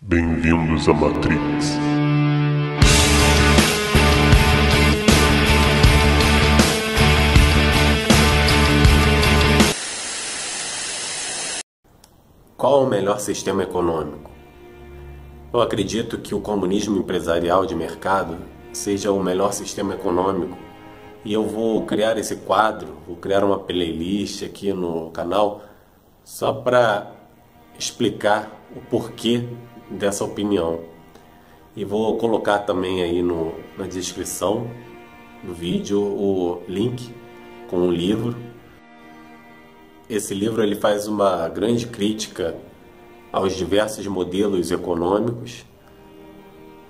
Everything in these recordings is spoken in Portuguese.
Bem-vindos à Matrix. Qual é o melhor sistema econômico? Eu acredito que o comunismo empresarial de mercado seja o melhor sistema econômico e eu vou criar esse quadro, vou criar uma playlist aqui no canal só para explicar o porquê dessa opinião. E vou colocar também aí na descrição do vídeo o link com o livro. Esse livro ele faz uma grande crítica aos diversos modelos econômicos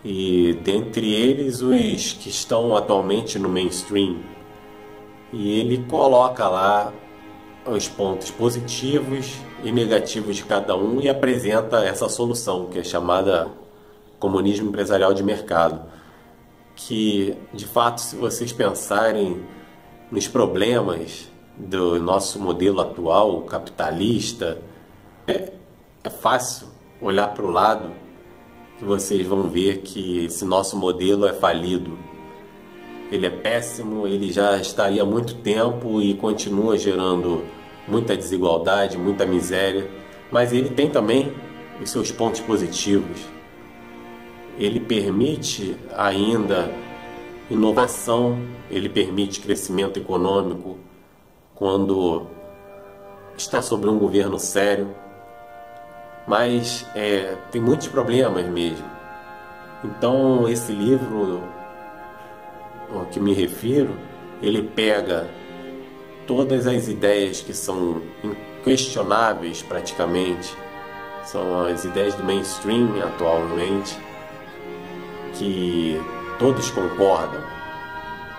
e dentre eles os que estão atualmente no mainstream. E ele coloca lá os pontos positivos e negativos de cada um e apresenta essa solução que é chamada comunismo empresarial de mercado, que de fato, se vocês pensarem nos problemas do nosso modelo atual capitalista, é fácil olhar para o lado que vocês vão ver que esse nosso modelo é falido. Ele é péssimo, ele já está aí há muito tempo e continua gerando muita desigualdade, muita miséria, mas ele tem também os seus pontos positivos. Ele permite ainda inovação, ele permite crescimento econômico quando está sob um governo sério, mas tem muitos problemas mesmo. Então esse livro ao que me refiro, ele pega todas as ideias que são inquestionáveis praticamente, são as ideias do mainstream atualmente, que todos concordam,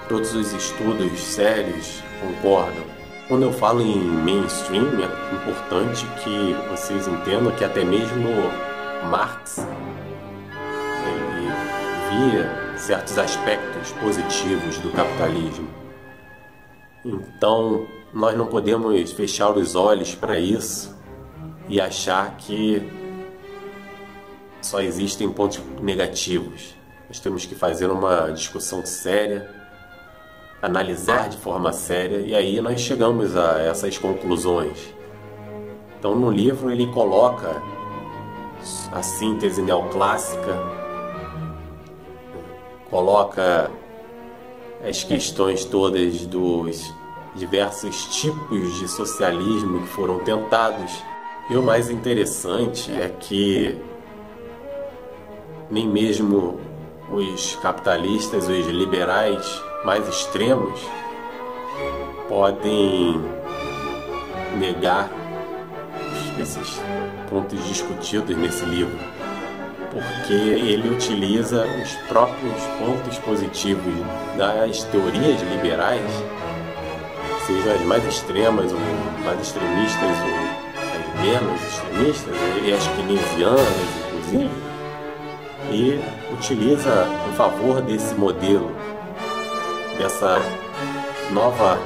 todos os estudos sérios concordam. Quando eu falo em mainstream, é importante que vocês entendam que até mesmo Marx ele via certos aspectos positivos do capitalismo. Então, nós não podemos fechar os olhos para isso e achar que só existem pontos negativos. Nós temos que fazer uma discussão séria, analisar de forma séria, e aí nós chegamos a essas conclusões. Então, no livro ele coloca a síntese neoclássica, coloca as questões todas dos diversos tipos de socialismo que foram tentados. E o mais interessante é que nem mesmo os capitalistas, os liberais mais extremos podem negar esses pontos discutidos nesse livro, porque ele utiliza os próprios pontos positivos das teorias liberais, sejam as mais extremas ou mais extremistas ou as menos extremistas, e as keynesianas inclusive, e utiliza em favor desse modelo, dessa nova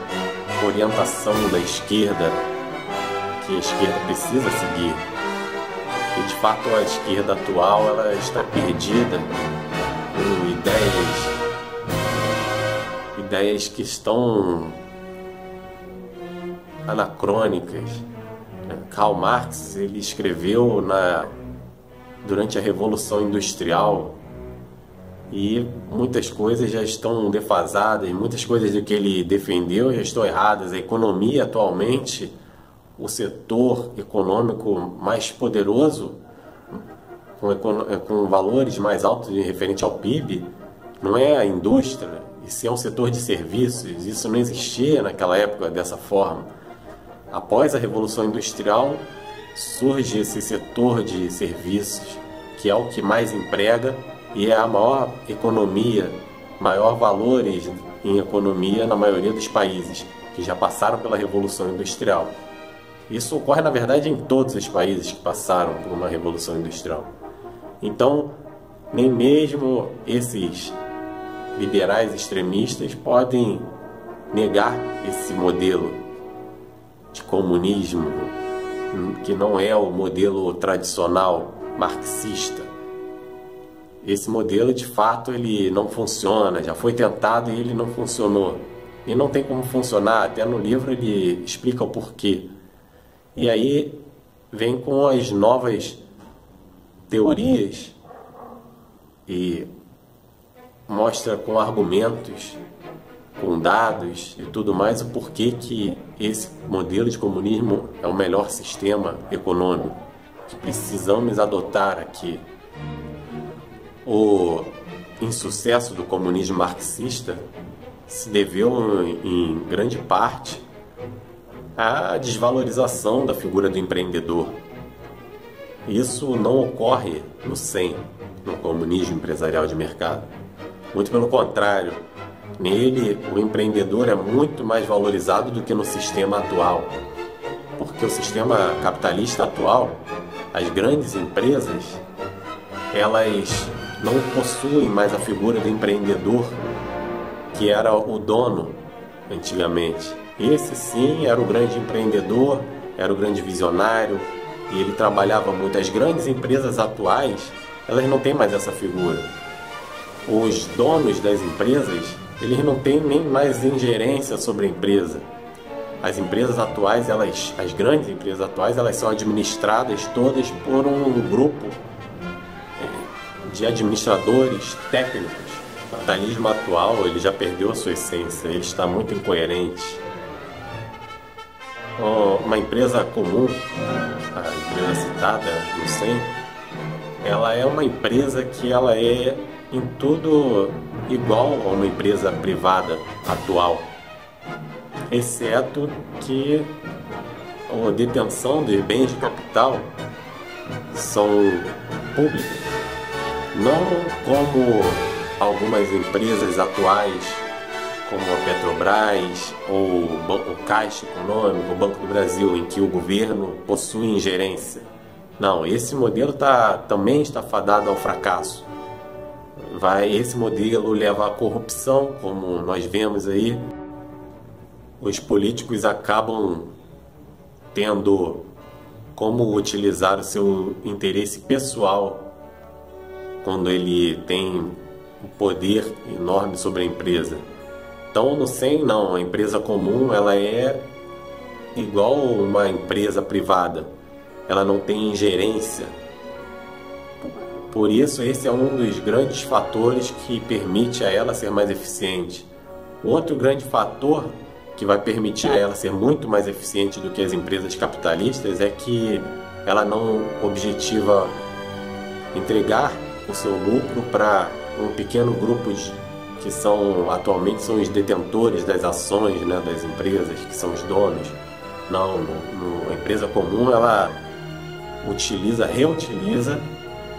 orientação da esquerda que a esquerda precisa seguir. E de fato a esquerda atual ela está perdida por ideias que estão anacrônicas. Karl Marx ele escreveu durante a Revolução Industrial e muitas coisas já estão defasadas, muitas coisas do que ele defendeu já estão erradas. A economia atualmente, o setor econômico mais poderoso, com valores mais altos referente ao PIB, não é a indústria, isso é um setor de serviços. Isso não existia naquela época dessa forma. Após a Revolução Industrial, surge esse setor de serviços, que é o que mais emprega e é a maior economia, maior valores em economia na maioria dos países que já passaram pela Revolução Industrial. Isso ocorre, na verdade, em todos os países que passaram por uma revolução industrial. Então, nem mesmo esses liberais extremistas podem negar esse modelo de comunismo, que não é o modelo tradicional marxista. esse modelo de fato ele não funciona, já foi tentado e ele não funcionou. E não tem como funcionar, até no livro ele explica o porquê. E aí vem com as novas teorias e mostra com argumentos, com dados e tudo mais o porquê que esse modelo de comunismo é o melhor sistema econômico que precisamos adotar aqui. O insucesso do comunismo marxista se deveu em grande parte à desvalorização da figura do empreendedor. Isso não ocorre no CEM, no comunismo empresarial de mercado. Muito pelo contrário, nele o empreendedor é muito mais valorizado do que no sistema atual. Porque o sistema capitalista atual, as grandes empresas, elas não possuem mais a figura do empreendedor, que era o dono antigamente. Esse sim era o grande empreendedor, era o grande visionário, e ele trabalhava muito. As grandes empresas atuais, elas não têm mais essa figura. Os donos das empresas, eles não têm nem mais ingerência sobre a empresa. As empresas atuais, as grandes empresas atuais, elas são administradas todas por um grupo de administradores técnicos. O capitalismo atual, ele já perdeu a sua essência, ele está muito incoerente. Uma empresa comum, a empresa citada no CEM, ela é uma empresa que ela é em tudo igual a uma empresa privada atual, exceto que a detenção de bens de capital são públicas, não como algumas empresas atuais, como a Petrobras ou o Caixa Econômico, o Banco do Brasil, em que o governo possui ingerência. Não, esse modelo também está fadado ao fracasso. Esse modelo leva à corrupção, como nós vemos aí. Os políticos acabam tendo como utilizar o seu interesse pessoal quando ele tem um poder enorme sobre a empresa. Então, no CEM, não. A empresa comum, ela é igual uma empresa privada. Ela não tem ingerência. Por isso, esse é um dos grandes fatores que permite a ela ser mais eficiente. Outro grande fator que vai permitir a ela ser muito mais eficiente do que as empresas capitalistas é que ela não objetiva entregar o seu lucro para um pequeno grupo que atualmente são os detentores das ações, né, das empresas, que são os donos. Não, a empresa comum, ela reutiliza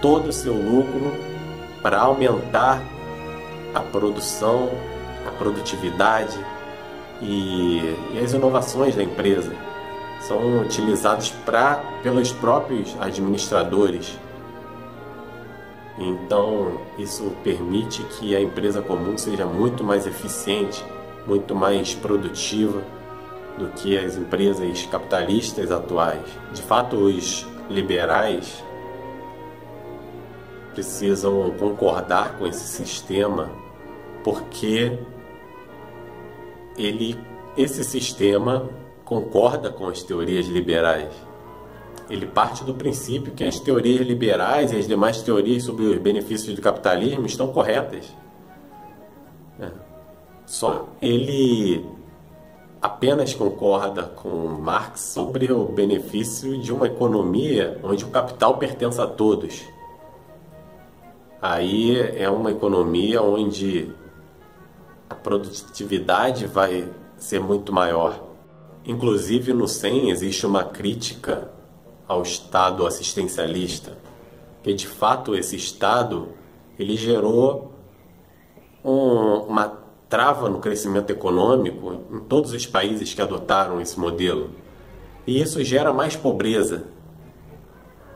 todo o seu lucro para aumentar a produção, a produtividade e as inovações da empresa. São utilizados pelos próprios administradores. Então, isso permite que a empresa comum seja muito mais eficiente, muito mais produtiva do que as empresas capitalistas atuais. De fato, os liberais precisam concordar com esse sistema, porque esse sistema concorda com as teorias liberais. Ele parte do princípio que as teorias liberais e as demais teorias sobre os benefícios do capitalismo estão corretas. Só ele apenas concorda com Marx sobre o benefício de uma economia onde o capital pertence a todos. Aí é uma economia onde a produtividade vai ser muito maior. Inclusive no CEM existe uma crítica ao Estado assistencialista, que de fato esse Estado ele gerou uma trava no crescimento econômico em todos os países que adotaram esse modelo. E isso gera mais pobreza.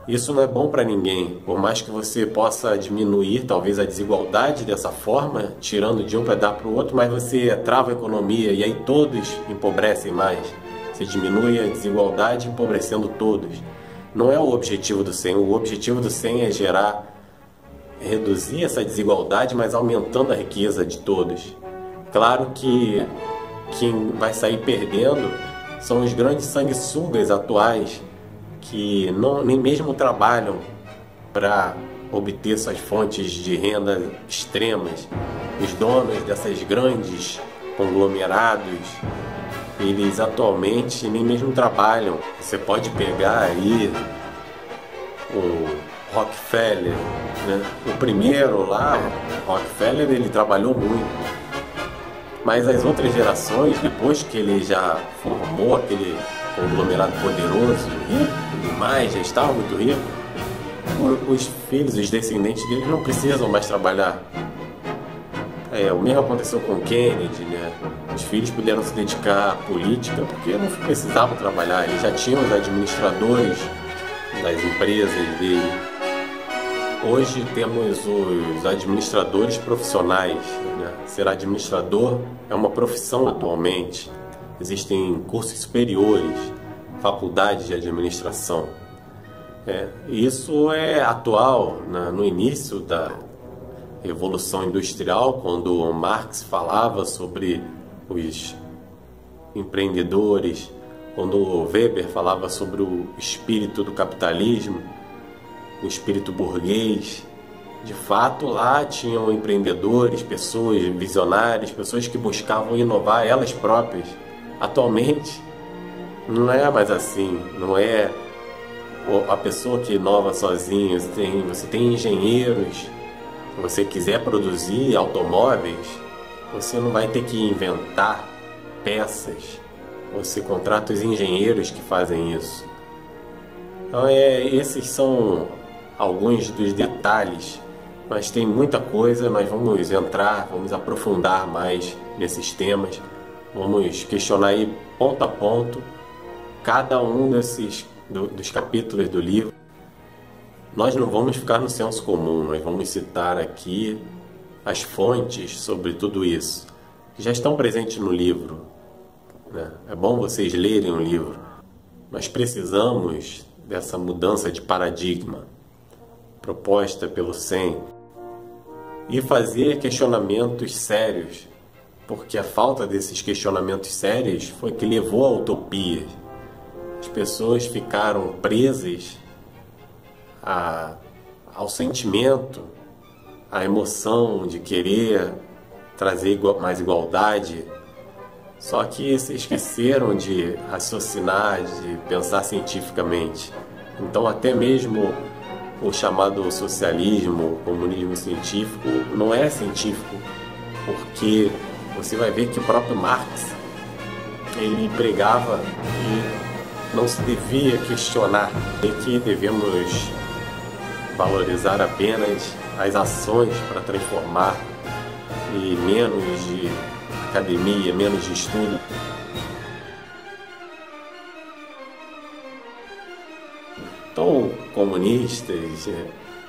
Isso não é bom para ninguém. Por mais que você possa diminuir talvez a desigualdade dessa forma, tirando de um para dar para o outro, mas você trava a economia e aí todos empobrecem mais. Você diminui a desigualdade empobrecendo todos. Não é o objetivo do CEM. O objetivo do CEM é gerar reduzir essa desigualdade, mas aumentando a riqueza de todos. Claro que quem vai sair perdendo são os grandes sanguessugas atuais que nem mesmo trabalham para obter suas fontes de renda extremas. Os donos dessas grandes conglomerados, eles atualmente nem mesmo trabalham. Você pode pegar aí o Rockefeller, né? O primeiro lá, Rockefeller, ele trabalhou muito. Mas as outras gerações, depois que ele já formou aquele conglomerado poderoso, rico demais, já estava muito rico, os filhos, os descendentes dele não precisam mais trabalhar. O mesmo aconteceu com Kennedy, né? Os filhos puderam se dedicar à política porque não precisavam trabalhar, eles já tinham os administradores das empresas dele. Hoje temos os administradores profissionais, né? Ser administrador é uma profissão atualmente. Existem cursos superiores, faculdades de administração. Isso é atual, né? No início da Revolução Industrial, quando Marx falava sobre os empreendedores, quando Weber falava sobre o espírito do capitalismo, o espírito burguês. De fato, lá tinham empreendedores, pessoas visionárias, pessoas que buscavam inovar elas próprias. Atualmente, não é mais assim, não é a pessoa que inova sozinha. Você tem engenheiros. Se você quiser produzir automóveis, você não vai ter que inventar peças. Você contrata os engenheiros que fazem isso. Então, esses são alguns dos detalhes, mas tem muita coisa. Nós vamos entrar, vamos aprofundar mais nesses temas, vamos questionar aí ponto a ponto cada um dos capítulos do livro. Nós não vamos ficar no senso comum, nós vamos citar aqui as fontes sobre tudo isso, que já estão presentes no livro, né? É bom vocês lerem o livro. Nós precisamos dessa mudança de paradigma proposta pelo Sen e fazer questionamentos sérios, porque a falta desses questionamentos sérios foi que levou à utopia. As pessoas ficaram presas ao sentimento, à emoção de querer trazer mais igualdade, só que se esqueceram de raciocinar, de pensar cientificamente. Então até mesmo o chamado socialismo, o comunismo científico, não é científico, porque você vai ver que o próprio Marx, ele pregava que não se devia questionar, e que devemos valorizar apenas as ações para transformar, e menos de academia, menos de estudo. Então, comunistas,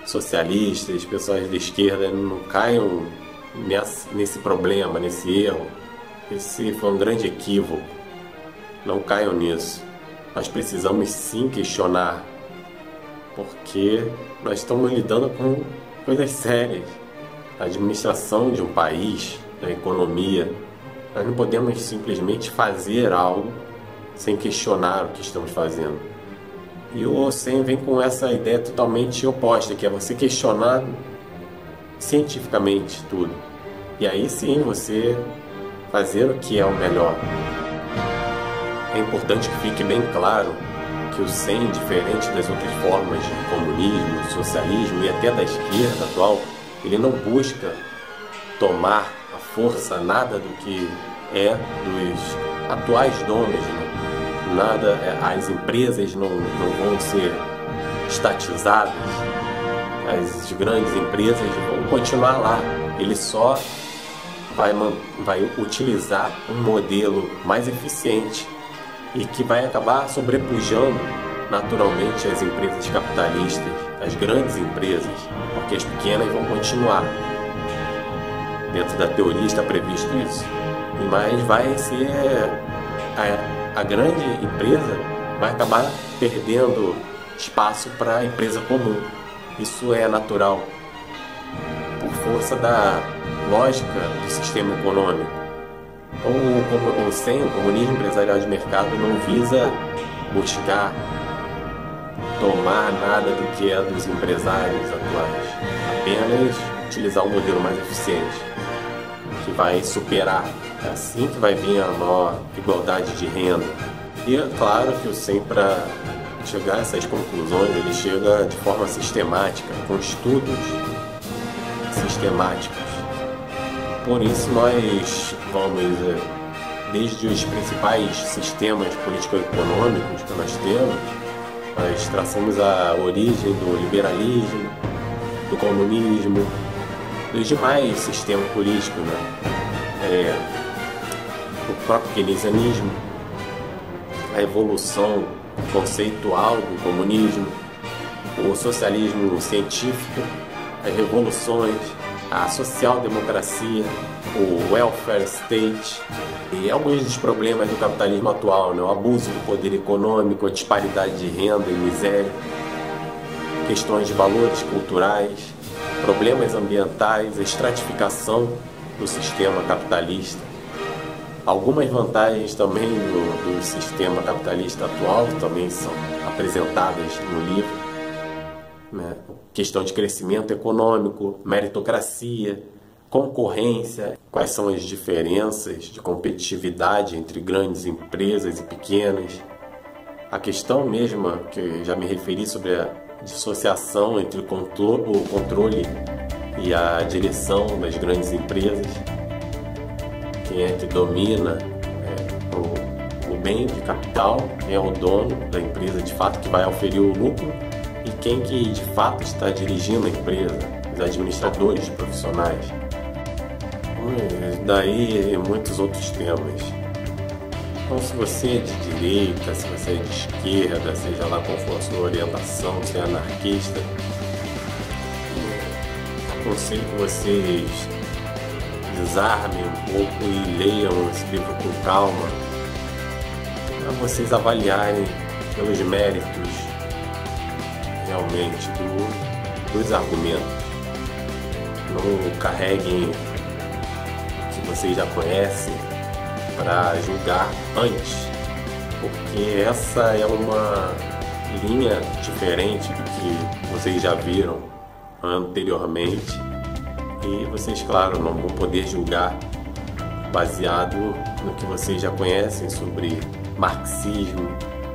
socialistas, pessoas de esquerda não caiam nesse problema, nesse erro. Esse foi um grande equívoco. Não caiam nisso. Nós precisamos sim questionar, porque nós estamos lidando com coisas sérias. A administração de um país, a economia. Nós não podemos simplesmente fazer algo sem questionar o que estamos fazendo. E o Sen vem com essa ideia totalmente oposta, que é você questionar cientificamente tudo. E aí sim você fazer o que é o melhor. É importante que fique bem claro que o Sen, diferente das outras formas de comunismo, socialismo e até da esquerda atual, ele não busca tomar à força nada do que é dos atuais donos, né? Nada, as empresas não vão ser estatizadas, as grandes empresas vão continuar lá. Ele só vai utilizar um modelo mais eficiente e que vai acabar sobrepujando naturalmente as empresas capitalistas, as grandes empresas, porque as pequenas vão continuar. Dentro da teoria está previsto isso, mas vai ser a grande empresa vai acabar perdendo espaço para a empresa comum. Isso é natural. por força da lógica do sistema econômico. O comunismo empresarial de mercado não visa buscar tomar nada do que é dos empresários atuais, apenas utilizar um modelo mais eficiente, que vai superar. É assim que vai vir a maior igualdade de renda. E é claro que o SEM, para chegar a essas conclusões, ele chega de forma sistemática, com estudos sistemáticos. Por isso nós vamos, desde os principais sistemas político-econômicos que nós temos, nós traçamos a origem do liberalismo, do comunismo, dos demais sistemas políticos, né? O próprio keynesianismo, a evolução conceitual do comunismo, o socialismo científico, as revoluções, a social-democracia, o welfare state e alguns dos problemas do capitalismo atual, né? O abuso do poder econômico, a disparidade de renda e miséria, questões de valores culturais, problemas ambientais, a estratificação do sistema capitalista. Algumas vantagens também do sistema capitalista atual também são apresentadas no livro, né? Questão de crescimento econômico, meritocracia, concorrência, quais são as diferenças de competitividade entre grandes empresas e pequenas, a questão mesma que eu já me referi sobre a dissociação entre o controle e a direção das grandes empresas, quem é que domina o bem de capital, quem é o dono da empresa de fato que vai oferir o lucro e quem que de fato está dirigindo a empresa, os administradores profissionais. Daí e muitos outros temas. Então, se você é de direita, se você é de esquerda, seja lá qual for a sua orientação, se é anarquista, aconselho que vocês desarmem um pouco e leiam esse livro com calma, para vocês avaliarem pelos méritos realmente dos argumentos. Não carreguem o que vocês já conhecem para julgar antes, porque essa é uma linha diferente do que vocês já viram anteriormente e vocês, claro, não vão poder julgar baseado no que vocês já conhecem sobre marxismo,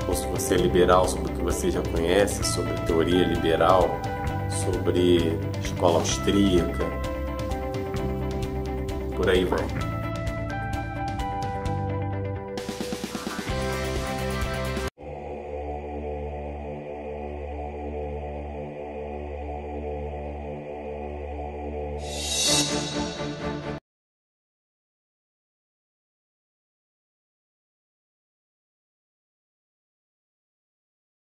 ou se você é liberal, sobre o que você já conhece sobre teoria liberal, sobre escola austríaca, por aí vai.